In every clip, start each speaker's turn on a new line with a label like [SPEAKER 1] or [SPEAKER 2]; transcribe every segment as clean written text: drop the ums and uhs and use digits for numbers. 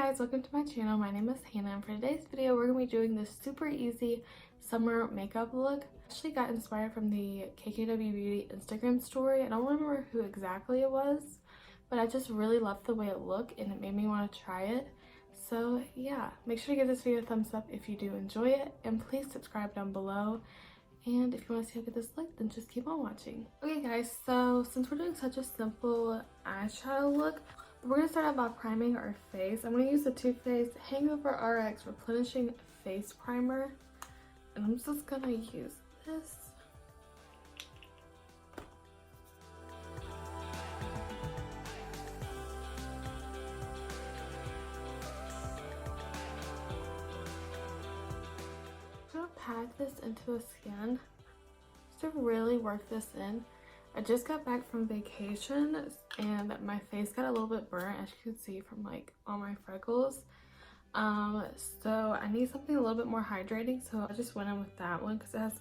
[SPEAKER 1] guys, welcome to my channel. My name is Hannah, and for today's video we're going to be doing this super easy summer makeup look. I actually got inspired from the KKW Beauty Instagram story. I don't remember who exactly it was, but I just really loved the way it looked and it made me want to try it. So yeah, make sure to give this video a thumbs up if you do enjoy it, and please subscribe down below. And if you want to see how good this look, then just keep on watching. Okay guys, so since we're doing such a simple eyeshadow look, we're going to start out by priming our face. I'm going to use the TooFaced Hangover RX Replenishing Face Primer. And I'm just going to use this. I'm going to pat this into the skin just to really work this in. I just got back from vacation and my face got a little bit burnt, as you can see from like all my freckles. So I need something a little bit more hydrating, so I just went in with that one because it has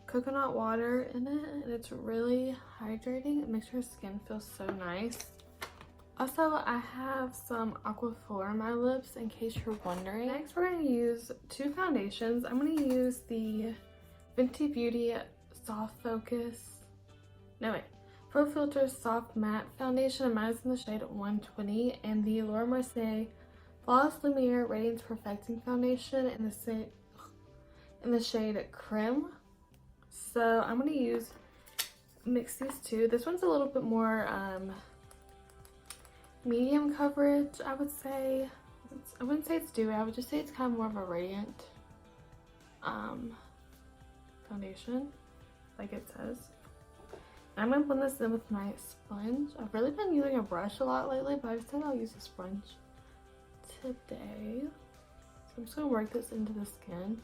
[SPEAKER 1] coconut water in it and it's really hydrating. It makes your skin feel so nice. Also, I have some Aquaphor on my lips in case you're wondering. Next, we're going to use two foundations. I'm going to use the Fenty Beauty Soft Focus Pro Filter Soft Matte Foundation, and mine is in the shade 120, and the Laura Mercier Flawless Lumiere Radiance Perfecting Foundation in the shade Creme. So I'm going to mix these two. This one's a little bit more medium coverage, I would say. I wouldn't say it's dewy, I would just say it's kind of more of a radiant foundation, like it says. I'm going to blend this in with my sponge. I've really been using a brush a lot lately, but I said I'll use a sponge today. So I'm just going to work this into the skin.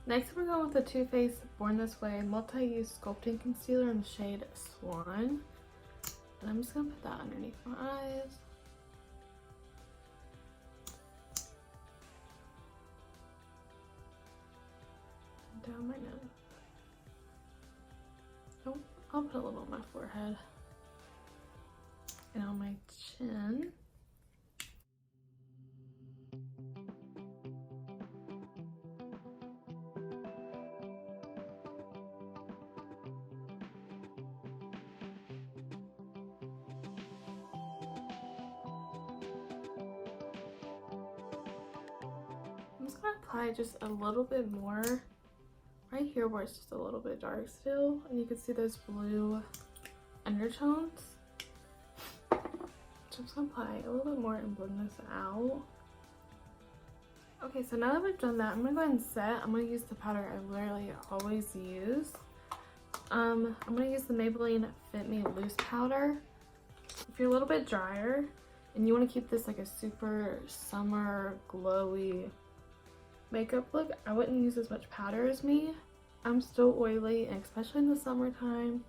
[SPEAKER 1] Next, we're going with the Too Faced Born This Way Multi-Use Sculpting Concealer in the shade Swan. And I'm just going to put that underneath my eyes. And down my nose. Oh, I'll put a little on my forehead. And on my chin. I'm just going to apply just a little bit more right here where it's just a little bit dark still, and you can see those blue undertones. So I'm just going to apply a little bit more and blend this out. Okay, so now that we've done that, I'm going to go ahead and set. I'm going to use the powder I literally always use. I'm going to use the Maybelline Fit Me Loose Powder. If you're a little bit drier and you want to keep this like a super summer glowy makeup look, I wouldn't use as much powder as me. I'm still oily, and especially in the summertime,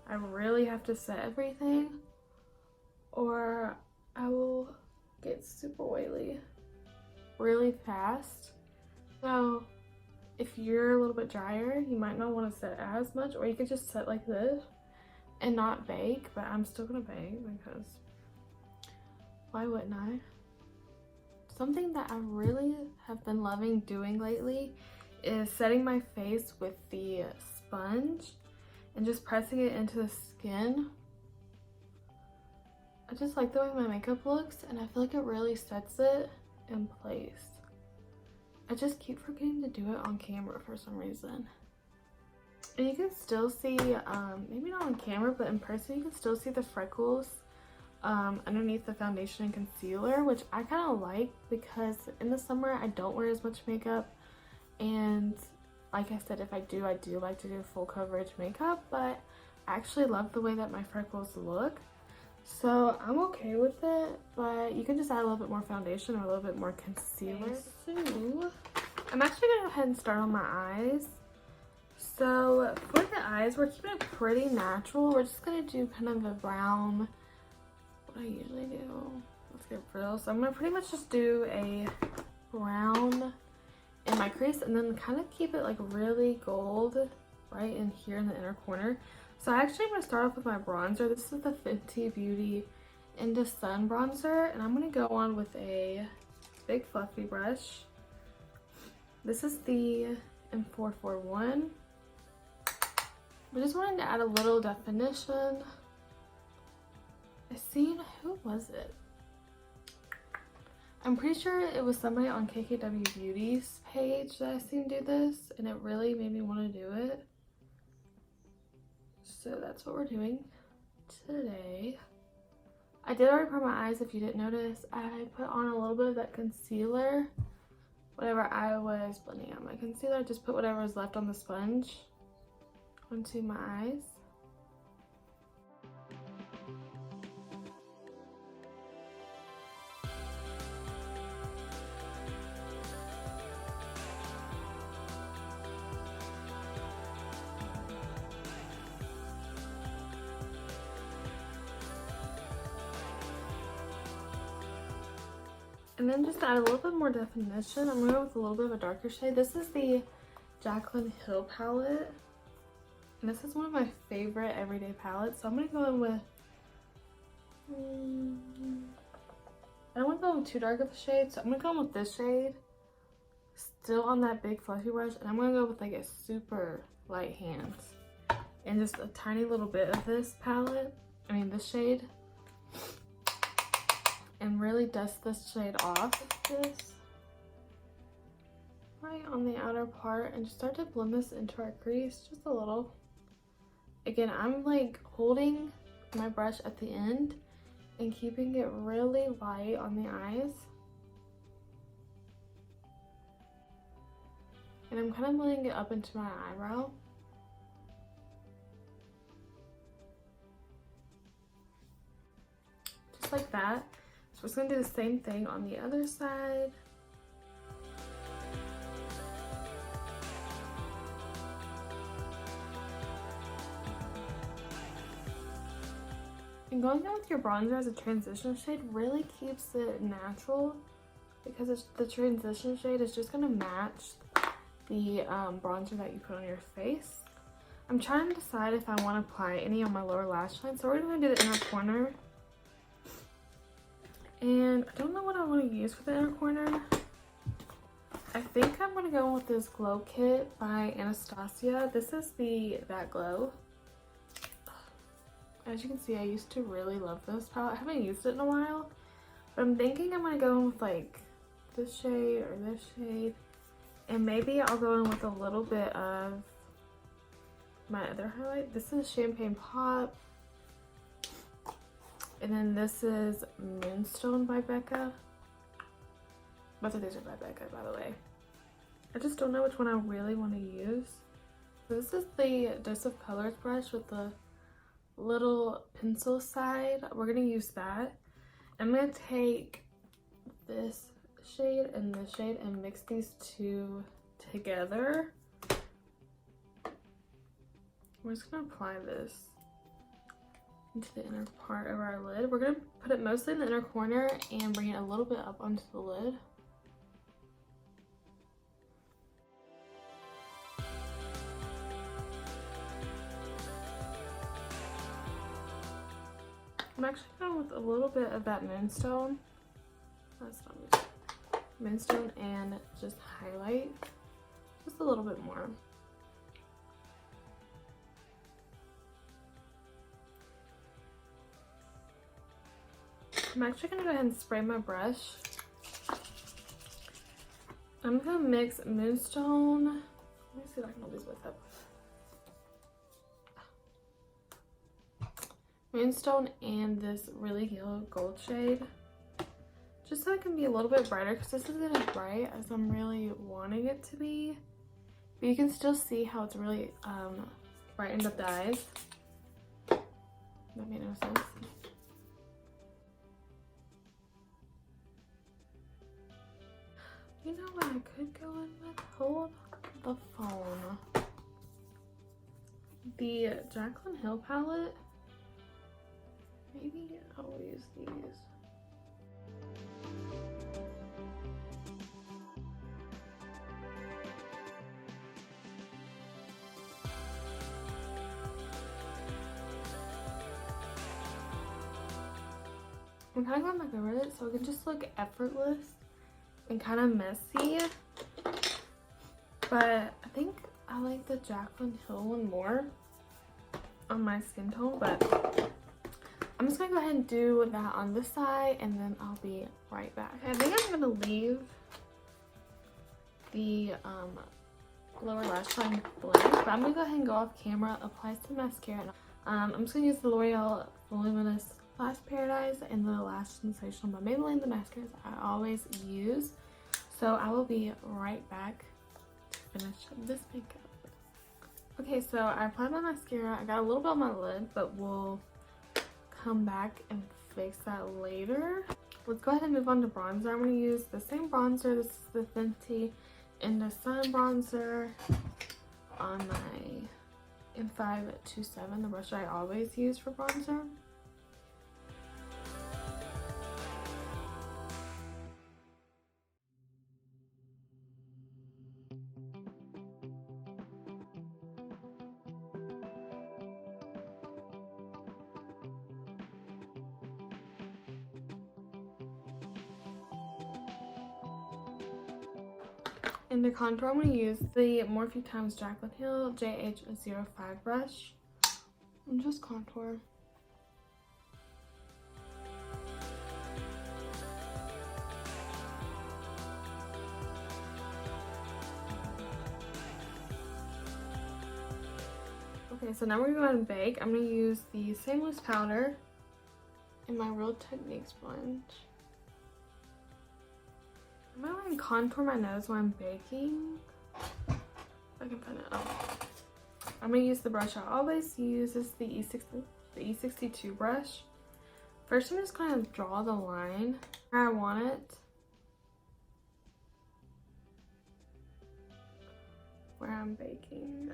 [SPEAKER 1] I really have to set everything or I will get super oily really fast. So if you're a little bit drier, you might not want to set as much, or you could just set like this and not bake, but I'm still gonna bake because why wouldn't I? Something that I really have been loving doing lately is setting my face with the sponge and just pressing it into the skin. I just like the way my makeup looks, and I feel like it really sets it in place. I just keep forgetting to do it on camera for some reason. And you can still see, maybe not on camera, but in person, you can still see the freckles underneath the foundation and concealer, which I kind of like because in the summer I don't wear as much makeup, and like I said, if I do like to do full coverage makeup, but I actually love the way that my freckles look, so I'm okay with it. But you can just add a little bit more foundation or a little bit more concealer. Okay, so I'm actually gonna go ahead and start on my eyes. So for the eyes, we're keeping it pretty natural. We're just gonna do kind of a brown, what I usually do. Let's get frills. So I'm gonna pretty much just do a brown in my crease and then kind of keep it like really gold right in here in the inner corner. So actually I'm gonna start off with my bronzer. This is the Fenty Beauty Into Sun bronzer, and I'm gonna go on with a big fluffy brush. This is the M441. I just wanted to add a little definition. I seen, who was it? I'm pretty sure it was somebody on KKW Beauty's page that I seen do this, and it really made me want to do it. So that's what we're doing today. I did already prime my eyes, if you didn't notice. I put on a little bit of that concealer. Whenever I was blending out my concealer, I just put whatever was left on the sponge onto my eyes. And then just to add a little bit more definition, I'm going to go with a little bit of a darker shade. This is the Jaclyn Hill palette. And this is one of my favorite everyday palettes. So I'm going to go in with, I don't want to go in too dark of a shade. So I'm going to go in with this shade. Still on that big fluffy brush. And I'm going to go with like a super light hands. And just a tiny little bit of this palette. I mean this shade. And really dust this shade off this right on the outer part and just start to blend this into our crease just a little. Again, I'm like holding my brush at the end and keeping it really light on the eyes. And I'm kind of blending it up into my eyebrow. Just like that. So we're just going to do the same thing on the other side. And going in with your bronzer as a transition shade really keeps it natural, because the transition shade is just going to match the bronzer that you put on your face. I'm trying to decide if I want to apply any on my lower lash line, so we're going to do the inner corner. And I don't know what I want to use for the inner corner. I think I'm going to go with this glow kit by Anastasia. This is the That Glow. As you can see, I used to really love this palette. I haven't used it in a while. But I'm thinking I'm going to go in with like this shade or this shade. And maybe I'll go in with a little bit of my other highlight. This is Champagne Pop. And then this is Moonstone by Becca. Both of these are by Becca, by the way. I just don't know which one I really want to use. This is the Dose of Colors brush with the little pencil side. We're going to use that. I'm going to take this shade and this shade and mix these two together. We're just going to apply this into the inner part of our lid. We're going to put it mostly in the inner corner and bring it a little bit up onto the lid. I'm actually going with a little bit of that Moonstone. That's not Moonstone, and just highlight just a little bit more. I'm actually going to go ahead and spray my brush. I'm going to mix Moonstone. Let me see if I can hold these both up. Moonstone and this really yellow gold shade. Just so it can be a little bit brighter, because this isn't as bright as I'm really wanting it to be. But you can still see how it's really brightened up the eyes. That made no sense. You know what I could go in with? Hold the phone. the Jaclyn Hill palette. Maybe I'll use these. I'm kind of going back over it so it can just look effortless and kind of messy. But I think I like the Jaclyn Hill one more on my skin tone. But I'm just going to go ahead and do that on this side and then I'll be right back. Okay, I think I'm going to leave the lower lash line blank. But I'm going to go ahead and go off camera, apply some mascara. I'm just going to use the L'Oreal Voluminous Lash Paradise and the Lash Sensational by Maybelline, the mascaras I always use. So I will be right back to finish this makeup. Okay, so I applied my mascara. I got a little bit on my lid, but we'll come back and fix that later. Let's go ahead and move on to bronzer. I'm going to use the same bronzer. This is the Fenty in the Sun bronzer on my M527, the brush I always use for bronzer. In the contour, I'm going to use the Morphe x Jaclyn Hill JH05 brush and just contour. Okay, so now we're going to go ahead and bake. I'm going to use the same loose powder in my Real Techniques sponge. I'm going to go and contour my nose while I'm baking. If I can find it. Oh. I'm going to use the brush I always use. This is the E62 brush. First, I'm just going to draw the line where I want it. Where I'm baking.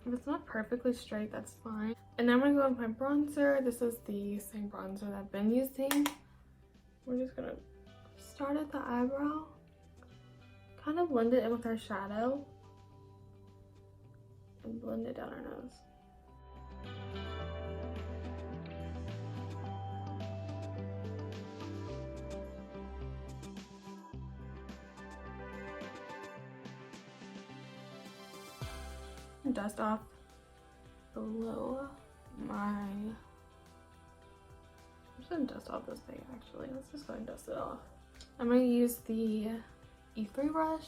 [SPEAKER 1] If it's not perfectly straight, that's fine. And then I'm gonna go with my bronzer. This is the same bronzer that I've been using. We're just gonna start at the eyebrow, kind of blend it in with our shadow, and blend it down our nose. Dust off below my, I'm just gonna dust off this thing actually. Let's just go ahead and dust it off. I'm gonna use the E3 brush.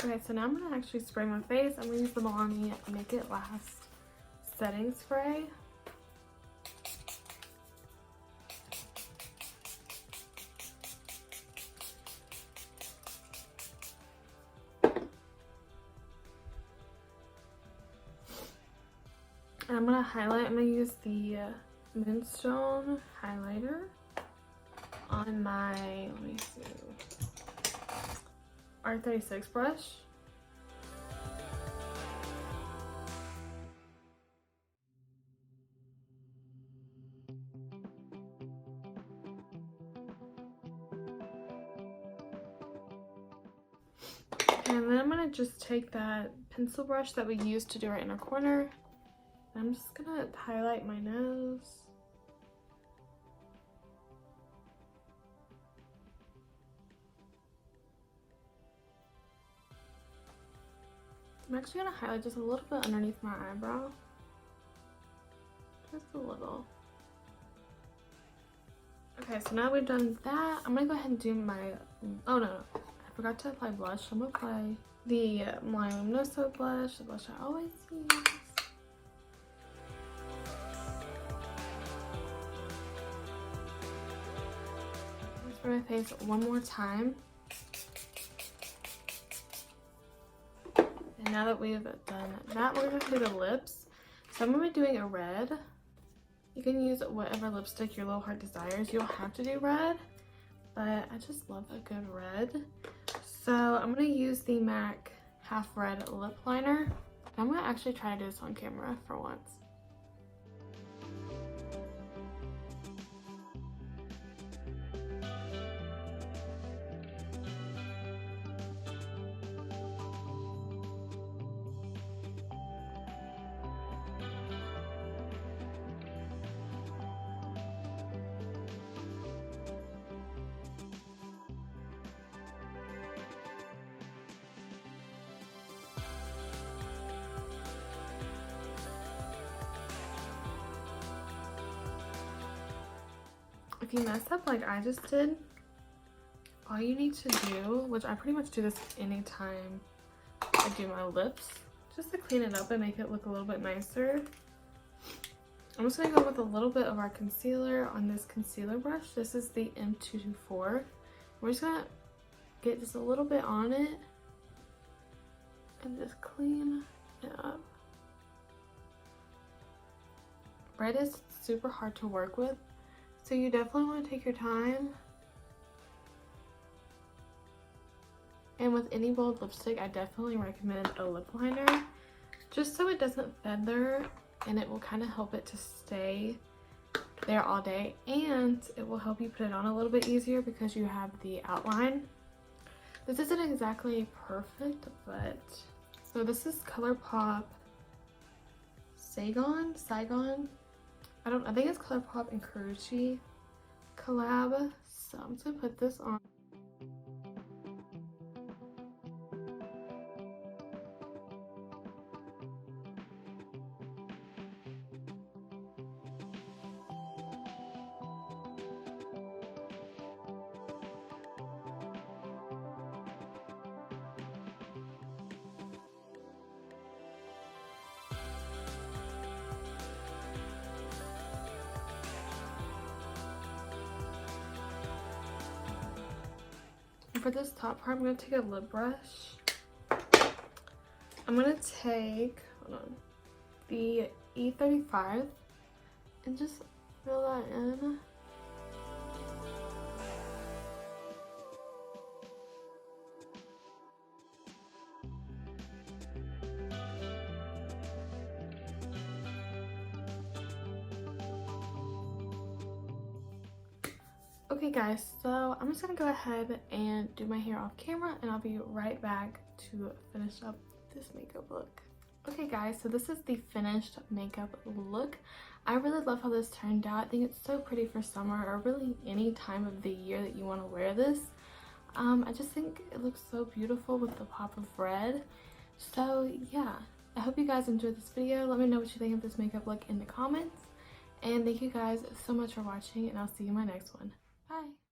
[SPEAKER 1] Okay, so now I'm going to actually spray my face. I'm going to use the Milani Make It Last setting spray. And I'm going to highlight. I'm going to use the Moonstone highlighter on my, let me see, R36 brush. And then I'm going to just take that pencil brush that we used to do our inner corner. I'm just going to highlight my nose. I'm actually going to highlight just a little bit underneath my eyebrow. Just a little. Okay, so now we've done that, I'm going to go ahead and do my, oh no, I forgot to apply blush. I'm going to apply the Luminoso blush, the blush I always use. for my face one more time. And now that we've done that, we're going to do the lips. So I'm going to be doing a red. You can use whatever lipstick your little heart desires. You don't have to do red, but I just love a good red. So I'm going to use the MAC Half Red Lip Liner. I'm going to actually try to do this on camera for once. If you mess up like I just did, all you need to do, which I pretty much do this anytime I do my lips, just to clean it up and make it look a little bit nicer. I'm just going to go with a little bit of our concealer on this concealer brush. This is the M224. We're just going to get just a little bit on it and just clean it up. Red is super hard to work with, so you definitely want to take your time. And with any bold lipstick, I definitely recommend a lip liner, just so it doesn't feather, and it will kind of help it to stay there all day, and it will help you put it on a little bit easier because you have the outline. This isn't exactly perfect, but so this is Colourpop Saigon. I think it's Colourpop and Karuchi collab. So I'm just gonna put this on. For this top part, I'm going to take a lip brush. I'm going to take, hold on, the E35 and just fill that in. Okay guys, so I'm just gonna go ahead and do my hair off camera, and I'll be right back to finish up this makeup look. Okay guys, so this is the finished makeup look. I really love how this turned out. I think it's so pretty for summer, or really any time of the year that you want to wear this. I just think it looks so beautiful with the pop of red. So yeah, I hope you guys enjoyed this video. Let me know what you think of this makeup look in the comments. And thank you guys so much for watching, and I'll see you in my next one. Bye.